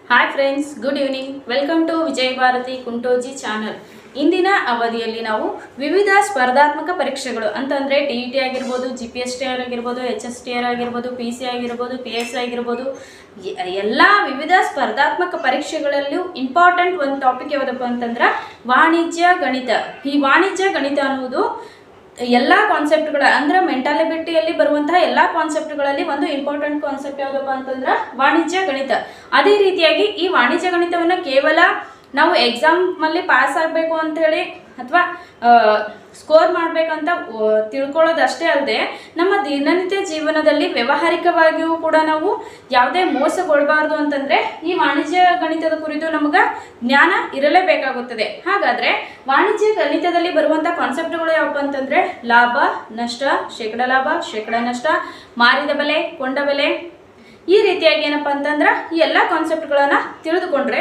Hi friends, good evening. Welcome to Vijaya Bharati Kuntoji channel. ಇಂದಿನ ಅವಧಿಯಲ್ಲಿ ನಾವು ವಿವಿಧ ಸ್ಪರ್ಧಾತ್ಮಕ ಪರೀಕ್ಷೆಗಳು ಅಂತಂದರೆ TET ಆಗಿರ್ಬೋದು, GPSTR ಆಗಿರ್ಬೋದು, HSTR ಆಗಿರ್ಬೋದು, PC ಆಗಿರ್ಬೋದು, PS ಆಗಿರ್ಬೋದು, ಎಲ್ಲ ವಿವಿಧ ಸ್ಪರ್ಧಾತ್ಮಕ ಪರೀಕ್ಷೆಗಳಲ್ಲೂ ಇಂಪಾರ್ಟೆಂಟ್ ಒಂದು ಟಾಪಿಕ್ ಯಾವುದಪ್ಪ ಅಂತಂದ್ರೆ ವಾಣಿಜ್ಯ ಗಣಿತ. ಈ ವಾಣಿಜ್ಯ ಗಣಿತ ಅನ್ನೋದು ಎಲ್ಲ ಕಾನ್ಸೆಪ್ಟ್ಗಳ ಅಂದರೆ ಮೆಂಟಾಲಿಬಿಟಿಯಲ್ಲಿ ಬರುವಂತಹ ಎಲ್ಲ ಕಾನ್ಸೆಪ್ಟ್ಗಳಲ್ಲಿ ಒಂದು ಇಂಪಾರ್ಟೆಂಟ್ ಕಾನ್ಸೆಪ್ಟ್ ಯಾವುದಪ್ಪ ಅಂತಂದ್ರೆ ವಾಣಿಜ್ಯ ಗಣಿತ. ಅದೇ ರೀತಿಯಾಗಿ ಈ ವಾಣಿಜ್ಯ ಗಣಿತವನ್ನು ಕೇವಲ ನಾವು ಎಕ್ಸಾಮಲ್ಲಿ ಪಾಸ್ ಆಗಬೇಕು ಅಂಥೇಳಿ ಅಥವಾ ಸ್ಕೋರ್ ಮಾಡಬೇಕಂತ ತಿಳ್ಕೊಳ್ಳೋದಷ್ಟೇ ಅಲ್ಲದೆ ನಮ್ಮ ದಿನನಿತ್ಯ ಜೀವನದಲ್ಲಿ ವ್ಯಾವಹಾರಿಕವಾಗಿಯೂ ಕೂಡ ನಾವು ಯಾವುದೇ ಮೋಸಗೊಳ್ಳಬಾರ್ದು ಅಂತಂದರೆ ಈ ವಾಣಿಜ್ಯ ಗಣಿತದ ಕುರಿತು ನಮಗೆ ಜ್ಞಾನ ಇರಲೇಬೇಕಾಗುತ್ತದೆ. ಹಾಗಾದರೆ ವಾಣಿಜ್ಯ ಗಣಿತದಲ್ಲಿ ಬರುವಂಥ ಕಾನ್ಸೆಪ್ಟ್ಗಳು ಯಾವಪ್ಪ ಅಂತಂದರೆ ಲಾಭ, ನಷ್ಟ, ಶೇಕಡ ಲಾಭ, ಶೇಕಡ ನಷ್ಟ, ಮಾರಿದ ಬೆಲೆ, ಕೊಂಡ ಬೆಲೆ, ಈ ರೀತಿಯಾಗಿ ಏನಪ್ಪ ಅಂತಂದ್ರೆ ಈ ಎಲ್ಲ ಕಾನ್ಸೆಪ್ಟ್ಗಳನ್ನು ತಿಳಿದುಕೊಂಡ್ರೆ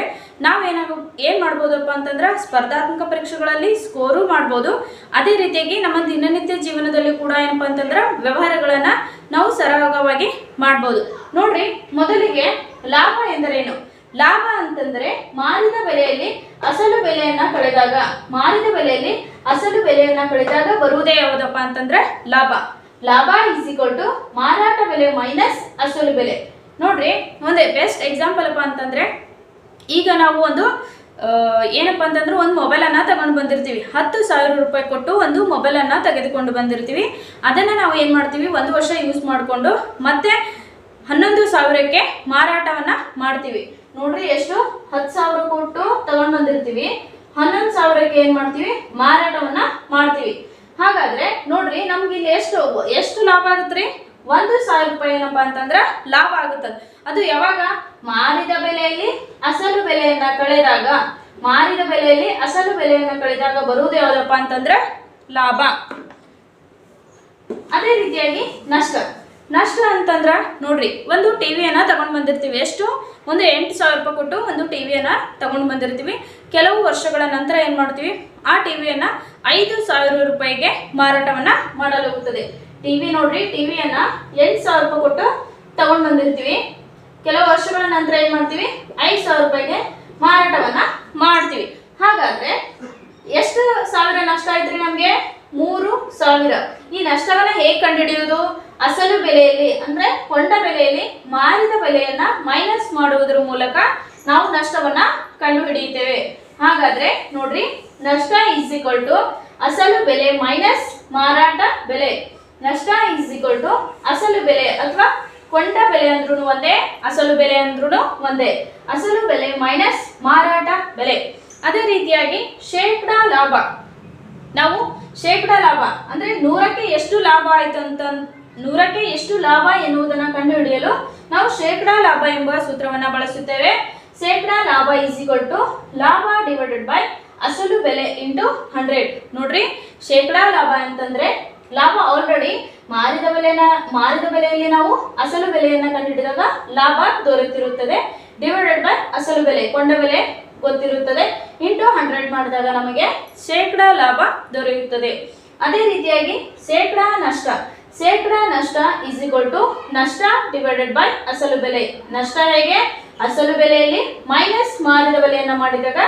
ಏನು ಮಾಡ್ಬೋದಪ್ಪ ಅಂತಂದ್ರೆ ಸ್ಪರ್ಧಾತ್ಮಕ ಪರೀಕ್ಷೆಗಳಲ್ಲಿ ಸ್ಕೋರು ಮಾಡ್ಬೋದು. ಅದೇ ರೀತಿಯಾಗಿ ನಮ್ಮ ದಿನನಿತ್ಯ ಜೀವನದಲ್ಲಿ ಕೂಡ ಏನಪ್ಪ ಅಂತಂದ್ರೆ ವ್ಯವಹಾರಗಳನ್ನು ನಾವು ಸರಾಗವಾಗಿ ಮಾಡ್ಬೋದು. ನೋಡ್ರಿ, ಮೊದಲಿಗೆ ಲಾಭ ಎಂದರೇನು? ಲಾಭ ಅಂತಂದ್ರೆ ಮಾರಿದ ಬೆಲೆಯಲ್ಲಿ ಅಸಲು ಬೆಲೆಯನ್ನ ಕಳೆದಾಗ, ಮಾರಿದ ಬೆಲೆಯಲ್ಲಿ ಅಸಲು ಬೆಲೆಯನ್ನ ಕಳೆದಾಗ ಬರುವುದೇ ಯಾವುದಪ್ಪ ಅಂತಂದ್ರೆ ಲಾಭ. ಲಾಭ ಈಸ್ ಈಕ್ವಲ್ ಟು ಮಾರಾಟ ಬೆಲೆ ಮೈನಸ್ ಅಸಲು ಬೆಲೆ. ನೋಡ್ರಿ, ಒಂದೇ ಬೆಸ್ಟ್ ಎಕ್ಸಾಂಪಲ್ ಅಪ್ಪ ಅಂತಂದ್ರೆ ಈಗ ನಾವು ಒಂದು ಏನಪ್ಪ ಅಂತಂದ್ರೆ ಒಂದು ಮೊಬೈಲನ್ನು ತಗೊಂಡು ಬಂದಿರ್ತೀವಿ. 10,000 ರೂಪಾಯಿ ಕೊಟ್ಟು ಒಂದು ಮೊಬೈಲನ್ನು ತೆಗೆದುಕೊಂಡು ಬಂದಿರ್ತೀವಿ. ಅದನ್ನು ನಾವು ಏನು ಮಾಡ್ತೀವಿ, 1 ವರ್ಷ ಯೂಸ್ ಮಾಡಿಕೊಂಡು ಮತ್ತೆ 11,000ಕ್ಕೆ ಮಾರಾಟವನ್ನು ಮಾಡ್ತೀವಿ. ನೋಡ್ರಿ, ಎಷ್ಟು 10,000 ಕೊಟ್ಟು ತಗೊಂಡು ಬಂದಿರ್ತೀವಿ, 11,000ಕ್ಕೆ ಏನು ಮಾಡ್ತೀವಿ, ಮಾರಾಟವನ್ನು ಮಾಡ್ತೀವಿ. ಹಾಗಾದ್ರೆ ನೋಡ್ರಿ, ನಮ್ಗೆ ಇಲ್ಲಿ ಎಷ್ಟು ಲಾಭ ಆಗುತ್ತೆ ರೀ? 1,000 ರೂಪಾಯಿ ಏನಪ್ಪ ಅಂತಂದ್ರೆ ಲಾಭ ಆಗುತ್ತದೆ. ಅದು ಯಾವಾಗ? ಮಾರಿದ ಬೆಲೆಯಲ್ಲಿ ಅಸಲು ಬೆಲೆಯನ್ನ ಕಳೆದಾಗ, ಮಾರಿದ ಬೆಲೆಯಲ್ಲಿ ಅಸಲು ಬೆಲೆಯನ್ನ ಕಳೆದಾಗ ಬರುವುದು ಯಾವುದಪ್ಪ ಅಂತಂದ್ರೆ ಲಾಭ. ಅದೇ ರೀತಿಯಾಗಿ ನಷ್ಟ. ನಷ್ಟ ಅಂತಂದ್ರ ನೋಡ್ರಿ, ಒಂದು ಟಿವಿಯನ್ನ ತಗೊಂಡು ಬಂದಿರ್ತೀವಿ. ಎಷ್ಟು? ಒಂದು 8,000 ರೂಪಾಯಿ ಕೊಟ್ಟು ಒಂದು ಟಿವಿಯನ್ನ ತಗೊಂಡು ಬಂದಿರ್ತೀವಿ. ಕೆಲವು ವರ್ಷಗಳ ನಂತರ ಏನು ಮಾಡ್ತೀವಿ, ಆ ಟಿವಿಯನ್ನ 5,000 ರೂಪಾಯಿಗೆ ಮಾರಾಟವನ್ನ ಮಾಡಲಾಗುತ್ತದೆ. ಟಿವಿ ನೋಡ್ರಿ, ಟಿವಿಯನ್ನ 8,000 ರೂಪಾಯಿ ಕೊಟ್ಟು ತಗೊಂಡು ಬಂದಿರ್ತೀವಿ. ಕೆಲವು ವರ್ಷಗಳ ನಂತರ ಏನು ಮಾಡ್ತೀವಿ, 5,000 ರೂಪಾಯಿಗೆ ಮಾರಾಟವನ್ನ ಮಾಡ್ತೀವಿ. ಹಾಗಾದ್ರೆ ಎಷ್ಟು ಸಾವಿರ ನಷ್ಟ ಆಯ್ತ್ರಿ ನಮಗೆ? 3,000. ಈ ನಷ್ಟವನ್ನ ಹೇಗೆ ಕಂಡುಹಿಡಿಯುವುದು? ಅಸಲು ಬೆಲೆಯಲ್ಲಿ ಅಂದ್ರೆ ಕೊಂಡ ಬೆಲೆಯಲ್ಲಿ ಮಾರಿದ ಬೆಲೆಯನ್ನ ಮೈನಸ್ ಮಾಡುವುದರ ಮೂಲಕ ನಾವು ನಷ್ಟವನ್ನ ಕಂಡುಹಿಡಿಯುತ್ತೇವೆ. ಹಾಗಾದ್ರೆ ನೋಡ್ರಿ, ನಷ್ಟ ಈಸ್ ಈಕ್ವಲ್ ಟು ಅಸಲು ಬೆಲೆ ಮೈನಸ್ ಮಾರಾಟ ಬೆಲೆ. ನಷ್ಟ ಈಸ್ ಈಕ್ವಲ್ ಟು ಅಸಲು ಬೆಲೆ ಅಥವಾ ಕೊಂಡ ಬೆಲೆ ಅಂದ್ರೂ ಒಂದೇ, ಅಸಲು ಬೆಲೆ ಅಂದ್ರೂ ಒಂದೇ. ಅಸಲು ಬೆಲೆ ಮೈನಸ್ ಮಾರಾಟ ಬೆಲೆ. ಅದೇ ರೀತಿಯಾಗಿ ಶೇಕಡ ಲಾಭ. ನಾವು ಶೇಕಡ ಲಾಭ ಅಂದ್ರೆ 100ಕ್ಕೆ ಎಷ್ಟು ಲಾಭ ಆಯ್ತು ಅಂತ, 100ಕ್ಕೆ ಎಷ್ಟು ಲಾಭ ಎನ್ನುವುದನ್ನು ಕಂಡುಹಿಡಿಯಲು ನಾವು ಶೇಕಡ ಲಾಭ ಎಂಬ ಸೂತ್ರವನ್ನು ಬಳಸುತ್ತೇವೆ. ಶೇಕಡ ಲಾಭ ಈಸ್ ಈಕ್ವಲ್ ಟು ಲಾಭ ಡಿವೈಡೆಡ್ ಬೈ ಅಸಲು ಬೆಲೆ ಇಂಟು 100. ನೋಡ್ರಿ, ಶೇಕಡ ಲಾಭ ಅಂತಂದ್ರೆ ಲಾಭ ಆಲ್ರೆಡಿ ಮಾರಿದ ಬೆಲೆಯಲ್ಲಿ ನಾವು ಅಸಲು ಬೆಲೆಯನ್ನ ಕಂಡುಹಿಡಿದಾಗ ಲಾಭ ದೊರೆತಿರುತ್ತದೆ. ಡಿವೈಡೆಡ್ ಬೈ ಅಸಲು ಬೆಲೆ, ಕೊಂಡ ಬೆಲೆ ಗೊತ್ತಿರುತ್ತದೆ, ಇಂಟು 100 ಮಾಡಿದಾಗ ನಮಗೆ ಶೇಕಡ ಲಾಭ ದೊರೆಯುತ್ತದೆ. ಅದೇ ರೀತಿಯಾಗಿ ಶೇಕಡ ನಷ್ಟ. ಶೇಕಡ ನಷ್ಟ ಈಸ್ ಈಕ್ವಲ್ ಟು ನಷ್ಟ ಡಿವೈಡೆಡ್ ಬೈ ಅಸಲು ಬೆಲೆ. ನಷ್ಟ ಹೇಗೆ? ಅಸಲು ಬೆಲೆಯಲ್ಲಿ ಮೈನಸ್ ಮಾರಿದ ಬೆಲೆಯನ್ನ ಮಾಡಿದಾಗ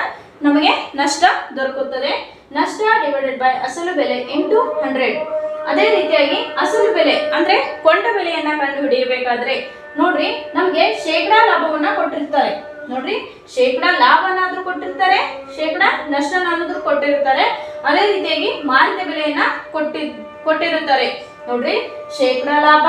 ನಮಗೆ ನಷ್ಟ ದೊರಕುತ್ತದೆ. ನಷ್ಟ ಡಿವೈಡೆಡ್ ಬೈ ಅಸಲು ಬೆಲೆ ಇಂಟು 100. ಅದೇ ರೀತಿಯಾಗಿ ಅಸಲು ಬೆಲೆ ಅಂದ್ರೆ ಕೊಂಡ ಬೆಲೆಯನ್ನ ಕಂಡು ಹಿಡಿಯಬೇಕಾದ್ರೆ ನೋಡ್ರಿ, ನಮ್ಗೆ ಶೇಕಡ ಲಾಭವನ್ನ ಕೊಟ್ಟಿರ್ತಾರೆ. ನೋಡ್ರಿ, ಶೇಕಡ ಲಾಭನಾದ್ರೂ ಕೊಟ್ಟಿರ್ತಾರೆ, ಶೇಕಡ ನಷ್ಟನಾದ್ರೂ ಕೊಟ್ಟಿರ್ತಾರೆ. ಅದೇ ರೀತಿಯಾಗಿ ಮಾರಿದ ಬೆಲೆಯನ್ನ ಕೊಟ್ಟಿರುತ್ತಾರೆ. ನೋಡ್ರಿ, ಶೇಕಡ ಲಾಭ,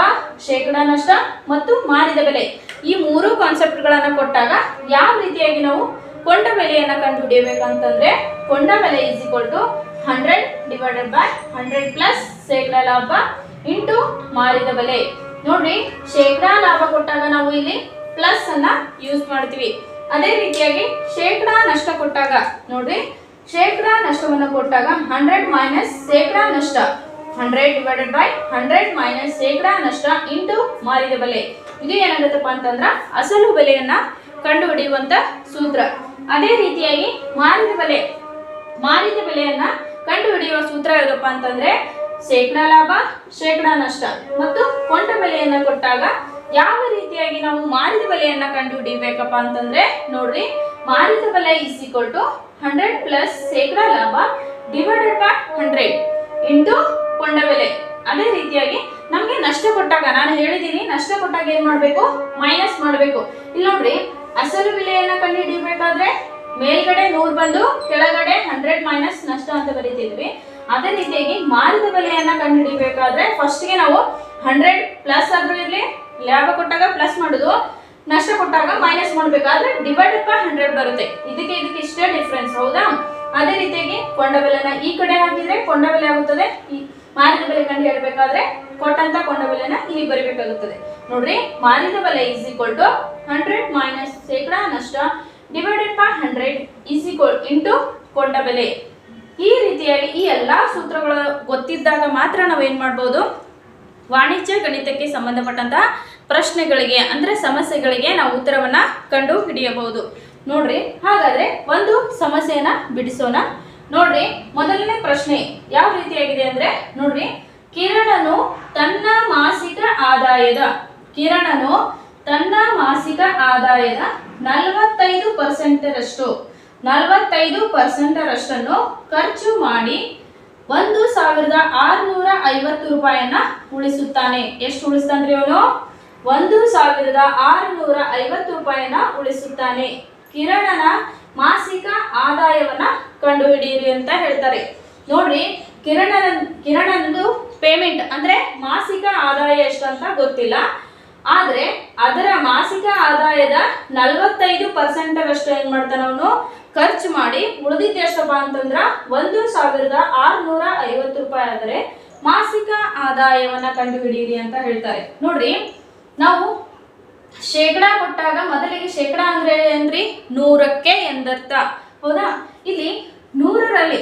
ಶೇಕಡ ನಷ್ಟ ಮತ್ತು ಮಾರಿದ ಬೆಲೆ, ಈ 3 ಕಾನ್ಸೆಪ್ಟ್ಗಳನ್ನ ಕೊಟ್ಟಾಗ ಯಾವ ರೀತಿಯಾಗಿ ನಾವು ಕೊಂಡ ಬೆಲೆಯನ್ನ ಕಂಡು ಹಿಡಿಯಬೇಕಂತಂದ್ರೆ ಕೊಂಡ ಬೆಲೆ is equal to 100 divided by 100 plus ಶೇಕಡ ಲಾಭ ಇಂಟು ಮಾರಿದ ಬೆಲೆ. ನೋಡ್ರಿ, ಶೇಕಡ ಲಾಭ ಕೊಟ್ಟಾಗ ನಾವು ಇಲ್ಲಿ ಪ್ಲಸ್ ಅನ್ನ ಯೂಸ್ ಮಾಡ್ತೀವಿ. ಅದೇ ರೀತಿಯಾಗಿ ಶೇಕಡ ನಷ್ಟ ಕೊಟ್ಟಾಗ ನೋಡ್ರಿ, ಶೇಕಡ ನಷ್ಟವನ್ನು ಕೊಟ್ಟಾಗ 100 ಮೈನಸ್ ಶೇಕಡ ನಷ್ಟ, 100 ಡಿವೈಡೆಡ್ ಬೈ 100 ಮೈನಸ್ ಶೇಕಡ ನಷ್ಟ ಇಂಟು ಮಾರಿದ ಬೆಲೆ. ಇದು ಏನಾಗುತ್ತಪ್ಪ ಅಂತಂದ್ರ ಅಸಲು ಬೆಲೆಯನ್ನ ಕಂಡು ಹಿಡಿಯುವಂತ ಸೂತ್ರ. ಅದೇ ರೀತಿಯಾಗಿ ಮಾರಿದ ಬೆಲೆಯನ್ನ ಕಂಡು ಹಿಡಿಯುವ ಸೂತ್ರ ಯಾವುದಪ್ಪ ಅಂತಂದ್ರೆ ಶೇಕಡ ಲಾಭ, ಶೇಕಡ ನಷ್ಟ ಮತ್ತು ಕೊಂಡ ಬೆಲೆಯನ್ನ ಕೊಟ್ಟಾಗ ಯಾವ ರೀತಿಯಾಗಿ ನಾವು ಮಾರಿದ ಬೆಲೆಯನ್ನ ಕಂಡುಹಿಡಿಯಬೇಕಪ್ಪ ಅಂತಂದ್ರೆ ನೋಡ್ರಿ, ಮಾರಿದ ಬೆಲೆ ಇಸ್ ಈಕ್ವಲ್ ಟು 100 ಪ್ಲಸ್ ಶೇಕಡಾ ಲಾಭ ಡಿವೈಡೆಡ್ ಬೈ 100 ಇಂಟು ಕೊಂಡ ಬೆಲೆ. ಅದೇ ರೀತಿಯಾಗಿ ನಮ್ಗೆ ನಷ್ಟ ಕೊಟ್ಟಾಗ, ನಾನು ಹೇಳಿದೀನಿ ನಷ್ಟ ಕೊಟ್ಟಾಗ ಏನ್ ಮಾಡ್ಬೇಕು, ಮೈನಸ್ ಮಾಡ್ಬೇಕು. ಇಲ್ಲಿ ನೋಡ್ರಿ, ಅಸಲು ಬೆಲೆಯನ್ನ ಕಂಡುಹಿಡಿಯಬೇಕಾದ್ರೆ ಮೇಲ್ಗಡೆ 100 ಬಂದು ಕೆಳಗಡೆ 100 ಮೈನಸ್ ನಷ್ಟ ಅಂತ ಬರೀತಿದ್ವಿ. ಅದೇ ರೀತಿಯಾಗಿ ಮಾರಿದ ಬೆಲೆಯನ್ನ ಕಂಡುಹಿಡಿಯಬೇಕಾದ್ರೆ ಫಸ್ಟ್ಗೆ ನಾವು 100 ಪ್ಲಸ್ ಆದ್ರೂ ಇರ್ಲಿ, ಲಾಭ ಕೊಟ್ಟಾಗ ಪ್ಲಸ್ ಮಾಡುದು, ನಷ್ಟ ಕೊಟ್ಟಾಗ ಮೈನಸ್ ಮಾಡ್ಬೇಕಾದ್ರೆ ಡಿವೈಡೆಡ್ ಬೈ 100 ಬರುತ್ತೆ. ಇದಕ್ಕೆ ಇಷ್ಟೇ ಡಿಫ್ರೆನ್ಸ್, ಹೌದಾ? ಅದೇ ರೀತಿಯಾಗಿ ಕೊಂಡ ಬೆಲೆನ ಈ ಕಡೆ ಹಾಕಿದ್ರೆ ಕೊಂಡ ಬೆಲೆ ಆಗುತ್ತದೆ. ಈ ಮಾರಿದ ಬೆಲೆ ಕಂಡು ಹಿಡಬೇಕಾದ್ರೆ ಕೊಟ್ಟಂತ ಕೊಂಡ ಬೆಲೆನ ಇಲ್ಲಿ ಬರೀಬೇಕಾಗುತ್ತದೆ. ನೋಡ್ರಿ, ಮಾರಿದ ಬೆಲೆ ಇಸ್ ಈಕ್ವಲ್ ಟು 100 ಮೈನಸ್ ಶೇಕಡಾ ನಷ್ಟ divided by 100 is equal into ಕೊಂಡ ಬೆಲೆ. ಈ ರೀತಿಯಾಗಿ ಈ ಎಲ್ಲಾ ಸೂತ್ರಗಳು ಗೊತ್ತಿದ್ದಾಗ ಮಾತ್ರ ನಾವೇನ್ ಮಾಡ್ಬೋದು, ವಾಣಿಜ್ಯ ಗಣಿತಕ್ಕೆ ಸಂಬಂಧಪಟ್ಟಂತಹ ಪ್ರಶ್ನೆಗಳಿಗೆ ಅಂದ್ರೆ ಸಮಸ್ಯೆಗಳಿಗೆ ನಾವು ಉತ್ತರವನ್ನ ಕಂಡು ಹಿಡಿಯಬಹುದು. ನೋಡ್ರಿ, ಹಾಗಾದ್ರೆ ಒಂದು ಸಮಸ್ಯೆಯನ್ನ ಬಿಡಿಸೋಣ. ನೋಡ್ರಿ, ಮೊದಲನೇ ಪ್ರಶ್ನೆ ಯಾವ ರೀತಿಯಾಗಿದೆ ಅಂದ್ರೆ ನೋಡ್ರಿ, ಕಿರಣನು ತನ್ನ ಮಾಸಿಕ ಆದಾಯದ 45% ರಷ್ಟನ್ನು ಖರ್ಚು ಮಾಡಿ 1650 ರೂಪಾಯಿಯನ್ನ ಉಳಿಸುತ್ತಾನೆ. ಎಷ್ಟು ಉಳಿಸ್ತಾನ್ರಿ ಅವನು? 1650 ರೂಪಾಯಿಯನ್ನ ಉಳಿಸುತ್ತಾನೆ. ಕಿರಣನ ಮಾಸಿಕ ಆದಾಯವನ್ನ ಕಂಡುಹಿಡಿಯಿರಿ ಅಂತ ಹೇಳ್ತಾರೆ. ನೋಡ್ರಿ, ಕಿರಣನದು ಪೇಮೆಂಟ್ ಅಂದ್ರೆ ಮಾಸಿಕ ಆದಾಯ ಎಷ್ಟು ಅಂತ ಗೊತ್ತಿಲ್ಲ, ಆದ್ರೆ ಅದರ ಮಾಸಿಕ ಆದಾಯದ 45% ರಷ್ಟು ಏನ್ ಮಾಡ್ತಾನ ಅವನು ಖರ್ಚು ಮಾಡಿ ಉಳಿದಿದ್ದು ಎಷ್ಟಪ್ಪ ಅಂತಂದ್ರ 1650 ರೂಪಾಯಿ. ಆದರೆ ಮಾಸಿಕ ಆದಾಯವನ್ನ ಕಂಡುಹಿಡಿಯಿರಿ ಅಂತ ಹೇಳ್ತಾರೆ. ನೋಡ್ರಿ, ನಾವು ಶೇಕಡಾ ಕೊಟ್ಟಾಗ ಮೊದಲಿಗೆ ಶೇಕಡಾ ಅಂದ್ರೆ ಏನ್ರಿ? 100ಕ್ಕೆ ಎಂದರ್ಥ, ಹೌದಾ? ಇಲ್ಲಿ 100ರಲ್ಲಿ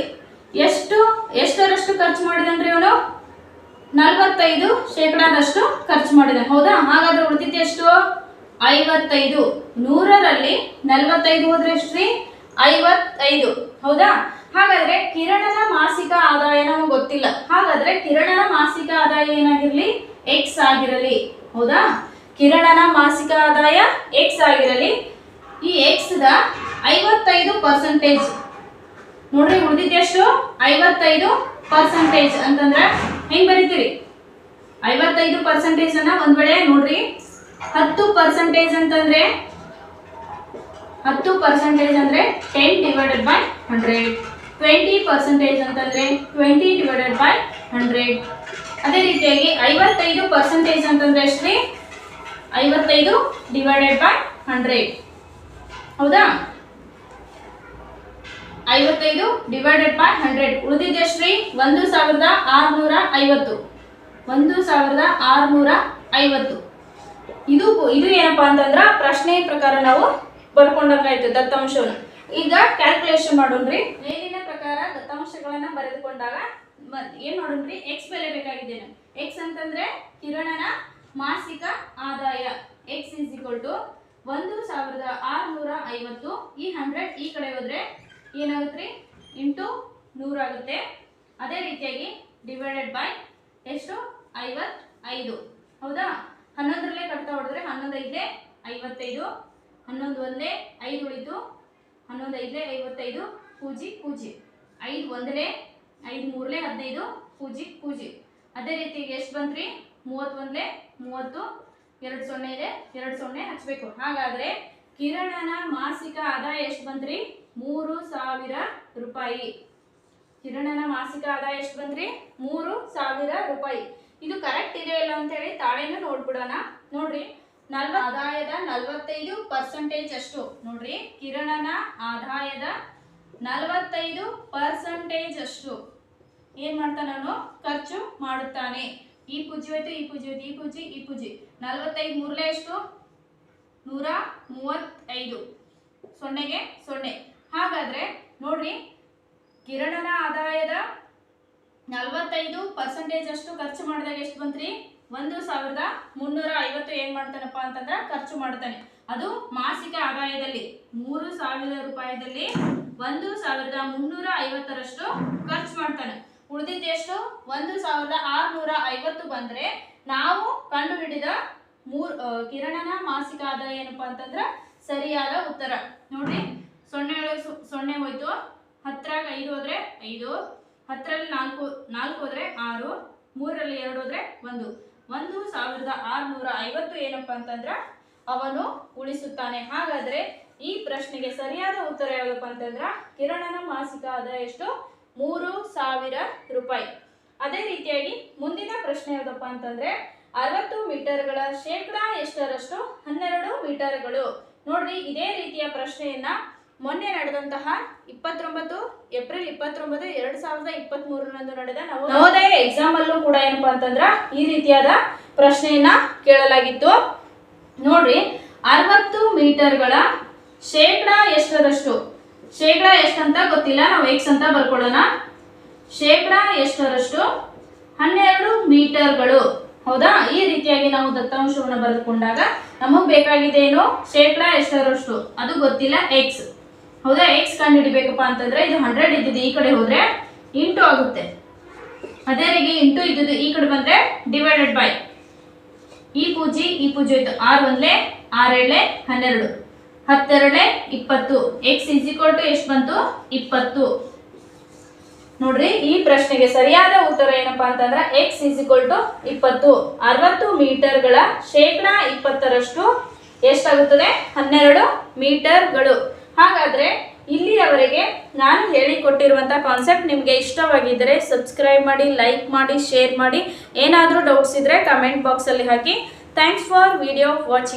ಎಷ್ಟರಷ್ಟು ಖರ್ಚು ಮಾಡಿದನ್ರಿ ಅವನು? 45% ಖರ್ಚು ಮಾಡಿದಾನೆ, ಹೌದಾ? ಹಾಗಾದ್ರೆ ಉಳಿದಿದ್ದು ಎಷ್ಟು? 55. 100ರಲ್ಲಿ 45 ಹೋದ್ರೆ ಎಷ್ಟ್ರಿ? 55, ಹೌದಾ? ಹಾಗಾದ್ರೆ ಕಿರಣನ ಮಾಸಿಕ ಆದಾಯ ನಮಗೆ ಗೊತ್ತಿಲ್ಲ. ಹಾಗಾದ್ರೆ ಕಿರಣನ ಮಾಸಿಕ ಆದಾಯ ಏನಾಗಿರ್ಲಿ? X ಆಗಿರಲಿ, ಹೌದಾ? ಕಿರಣನ ಮಾಸಿಕ ಆದಾಯ X ಆಗಿರಲಿ. ಈ X ದ 55% ನೋಡ್ರಿ, ಉಳಿದಿದ್ದು ಎಷ್ಟು? 55% ಅಂತಂದ್ರೆ ಹೆಂಗ್ ಬರೀತೀರಿ? 55% ಅನ್ನ ಒಂದ್ ವೇಳೆ ನೋಡ್ರಿ 10% ಅಂತಂದ್ರೆ 10% ಅಂದ್ರೆ 10 ಡಿವೈಡೆಡ್ ಬೈ 100. 20% ಅಂತಂದ್ರೆ 20 ಡಿವೈಡೆಡ್ ಬೈ 100. ಅದೇ ರೀತಿಯಾಗಿ 55% ಅಂತಂದ್ರೆ ಎಷ್ಟ್ರಿ? 55 ಡಿವೈಡೆಡ್ ಬೈ 100, ಹೌದಾ? 55 ಡಿವೈಡೆಡ್ ಬೈ 100 ಉಳಿದಿದ್ದು ಎಷ್ಟ್ರಿ? 1650. 1650. ಇದು ಏನಪ್ಪಾ ಅಂತಂದ್ರ ಪ್ರಶ್ನೆ ಪ್ರಕಾರ ನಾವು ಬರ್ಕೊಂಡಂಗಾಯ್ತು ದತ್ತಾಂಶವನ್ನು. ಈಗ ಕ್ಯಾಲ್ಕುಲೇಷನ್ ಮಾಡೋಣ್ರಿ. ಮೇಲಿನ ಪ್ರಕಾರ ದತ್ತಾಂಶಗಳನ್ನ ಬರೆದುಕೊಂಡಾಗ ಏನ್ ಮಾಡೋಣ್ರಿ? ಎಕ್ಸ್ ಬೆಲೆ ಬೇಕಾಗಿದೆ. ಎಕ್ಸ್ ಅಂತಂದ್ರೆ ಕಿರಣನ ಮಾಸಿಕ ಆದಾಯ. X is equal to 1650. ಈ 100 ಈ ಕಡೆ ಹೋದ್ರೆ ಏನಾಗುತ್ತೆ? ಇಂಟು 100 ಆಗುತ್ತೆ. ಅದೇ ರೀತಿಯಾಗಿ ಡಿವೈಡೆಡ್ ಬೈ ಎಷ್ಟು? 55, ಹೌದಾ? 11ರಲ್ಲೇ ಕಟ್ತಾ ಹೊಡೆದ್ರೆ 11 5 55, 11 1 5 ಉಳಿತು, 11 5 55, ಪೂಜಿ 5 1 5 3 15, ಪೂಜಿ. ಅದೇ ರೀತಿಯಾಗಿ ಎಷ್ಟು ಬಂತ್ರಿ? 31 30, 2 0 ಇದೆ, 2 0 ಹಚ್ಚಬೇಕು. ಹಾಗಾದ್ರೆ ಕಿರಣನ ಮಾಸಿಕ ಆದಾಯ ಎಷ್ಟು ಬಂತ್ರಿ? 3000 ರೂಪಾಯಿ. ಕಿರಣನ ಮಾಸಿಕ ಆದಾಯ ಎಷ್ಟು ಬಂದ್ರಿ? 3000 ರೂಪಾಯಿ. ಇದು ಕರೆಕ್ಟ್ ಇದೆಯೋ ಇಲ್ಲ ಅಂತ ಹೇಳಿ ತಾಳೆನ ನೋಡ್ಬಿಡೋಣ. ನೋಡ್ರಿ, ಆದಾಯದ 45% ಅಷ್ಟು. ನೋಡ್ರಿ, ಕಿರಣನ ಆದಾಯದ 45% ಅಷ್ಟು ಏನ್ ಮಾಡ್ತಾನೆ ಅವನು? ಖರ್ಚು ಮಾಡುತ್ತಾನೆ. ಈ ಪೂಜಿ ಹೋಯ್ತು, ಈ ಪೂಜಿ 45 3 ಎಷ್ಟು? 135, 0ಗೆ 0. ಹಾಗಾದ್ರೆ ನೋಡ್ರಿ, ಕಿರಣನ ಆದಾಯದ 45% ಅಷ್ಟು ಖರ್ಚು ಮಾಡಿದಾಗ ಎಷ್ಟು ಬಂತ್ರಿ? 1350 ಏನ್ ಮಾಡ್ತಾನಪ್ಪ ಅಂತಂದ್ರೆ ಖರ್ಚು ಮಾಡ್ತಾನೆ. ಅದು ಮಾಸಿಕ ಆದಾಯದಲ್ಲಿ 3000 ರೂಪಾಯಿದಲ್ಲಿ 1350ರಷ್ಟು ಖರ್ಚು ಮಾಡ್ತಾನೆ. ಉಳಿದಿದ್ದು ಎಷ್ಟು? 1650 ಬಂದ್ರೆ ನಾವು ಕಂಡು ಹಿಡಿದ ಕಿರಣನ ಮಾಸಿಕ ಆದಾಯ ಏನಪ್ಪಾ ಅಂತಂದ್ರ ಸರಿಯಾದ ಉತ್ತರ. ನೋಡ್ರಿ, 0 ಹೋಯ್ತು, 10ರಾಗ 5 ಹೋದ್ರೆ 5, 10ರಲ್ಲಿ 4 ಹೋದ್ರೆ 6, 3ರಲ್ಲಿ 2 ಹೋದ್ರೆ 1. 1650 ಏನಪ್ಪಾ ಅಂತಂದ್ರ ಅವನು ಉಳಿಸುತ್ತಾನೆ. ಹಾಗಾದ್ರೆ ಈ ಪ್ರಶ್ನೆಗೆ ಸರಿಯಾದ ಉತ್ತರ ಯಾವ್ದಪ್ಪ ಅಂತಂದ್ರ ಕಿರಣನ ಮಾಸಿಕ ಆದಾಯ ಎಷ್ಟು? 3000 ರೂಪಾಯಿ. ಅದೇ ರೀತಿಯಾಗಿ ಮುಂದಿನ ಪ್ರಶ್ನೆ ಯಾವ್ದಪ್ಪ ಅಂತಂದ್ರೆ 60 ಮೀಟರ್ಗಳ ಶೇಕಡಾ ಎಷ್ಟರಷ್ಟು? 12 ಮೀಟರ್ಗಳು. ನೋಡ್ರಿ, ಇದೇ ರೀತಿಯ ಪ್ರಶ್ನೆಯನ್ನ ಮೊನ್ನೆ ನಡೆದಂತಹ ಏಪ್ರಿಲ್ 29, 2023 ನಡೆದ ನವೋದಯ ಎಕ್ಸಾಮ್ ಅಲ್ಲೂ ಕೂಡ ಏನಪ್ಪಾ ಅಂತಂದ್ರ ಈ ರೀತಿಯಾದ ಪ್ರಶ್ನೆಯನ್ನ ಕೇಳಲಾಗಿತ್ತು. ನೋಡ್ರಿ, 60 ಮೀಟರ್ಗಳ ಶೇಕಡಾ ಎಷ್ಟರಷ್ಟು? ಶೇಕಡಾ ಎಷ್ಟಂತ ಗೊತ್ತಿಲ್ಲ, ನಾವು ಎಕ್ಸ್ ಅಂತ ಬರ್ಕೊಳ್ಳೋಣ. ಶೇಕಡಾ ಎಷ್ಟರಷ್ಟು? 12 ಮೀಟರ್ಗಳು. ಹೌದಾ? ಈ ರೀತಿಯಾಗಿ ನಾವು ದತ್ತಾಂಶವನ್ನು ಬರೆದುಕೊಂಡಾಗ ನಮಗ್ ಬೇಕಾಗಿದೆ ಏನು? ಶೇಕಡಾ ಎಷ್ಟರಷ್ಟು, ಅದು ಗೊತ್ತಿಲ್ಲ, ಎಕ್ಸ್. ಹೌದಾ? ಎಕ್ಸ್ ಕಂಡು ಹಿಡಿಬೇಕಪ್ಪ ಅಂತಂದ್ರೆ ಇದು 100 ಇದ್ದಿದ್ದು ಈ ಕಡೆ ಹೋದ್ರೆ ಇಂಟು ಆಗುತ್ತೆ. ಅದೇ ರೀತಿ ಇಂಟು ಇದ್ದಿದ್ದು ಈ ಕಡೆ ಬಂದ್ರೆ ಡಿವೈಡೆಡ್ ಬೈ. ಈ ಪೂಜಿ ಹೋಯ್ತು. 6 1 6 7 12, 10 2 20. ಎಕ್ಸ್ ಇಸ್ ಈಕ್ವಲ್ ಟು ಎಷ್ಟು ಬಂತು? 20. ನೋಡ್ರಿ, ಈ ಪ್ರಶ್ನೆಗೆ ಸರಿಯಾದ ಉತ್ತರ ಏನಪ್ಪಾ ಅಂತಂದ್ರೆ ಎಕ್ಸ್ ಇಸ್ ಈಕ್ವಲ್ ಟು 20. 60 ಮೀಟರ್ಗಳ ಶೇಕಡಾ 20ರಷ್ಟು ಎಷ್ಟಾಗುತ್ತದೆ? 12 ಮೀಟರ್ಗಳು. ಹಾಗಾದ್ರೆ ಇಲ್ಲಿಯವರೆಗೆ ನಾನು ಹೇಳಿಕೊಟ್ಟಿರುವಂತಹ ಕಾನ್ಸೆಪ್ಟ್ ನಿಮಗೆ ಇಷ್ಟವಾಗಿದ್ದರೆ ಸಬ್ಸ್ಕ್ರೈಬ್ ಮಾಡಿ, ಲೈಕ್ ಮಾಡಿ, ಶೇರ್ ಮಾಡಿ. ಏನಾದರೂ ಡೌಟ್ಸ್ ಇದ್ರೆ ಕಮೆಂಟ್ ಬಾಕ್ಸ್ ಅಲ್ಲಿ ಹಾಕಿ. Thanks for video watching.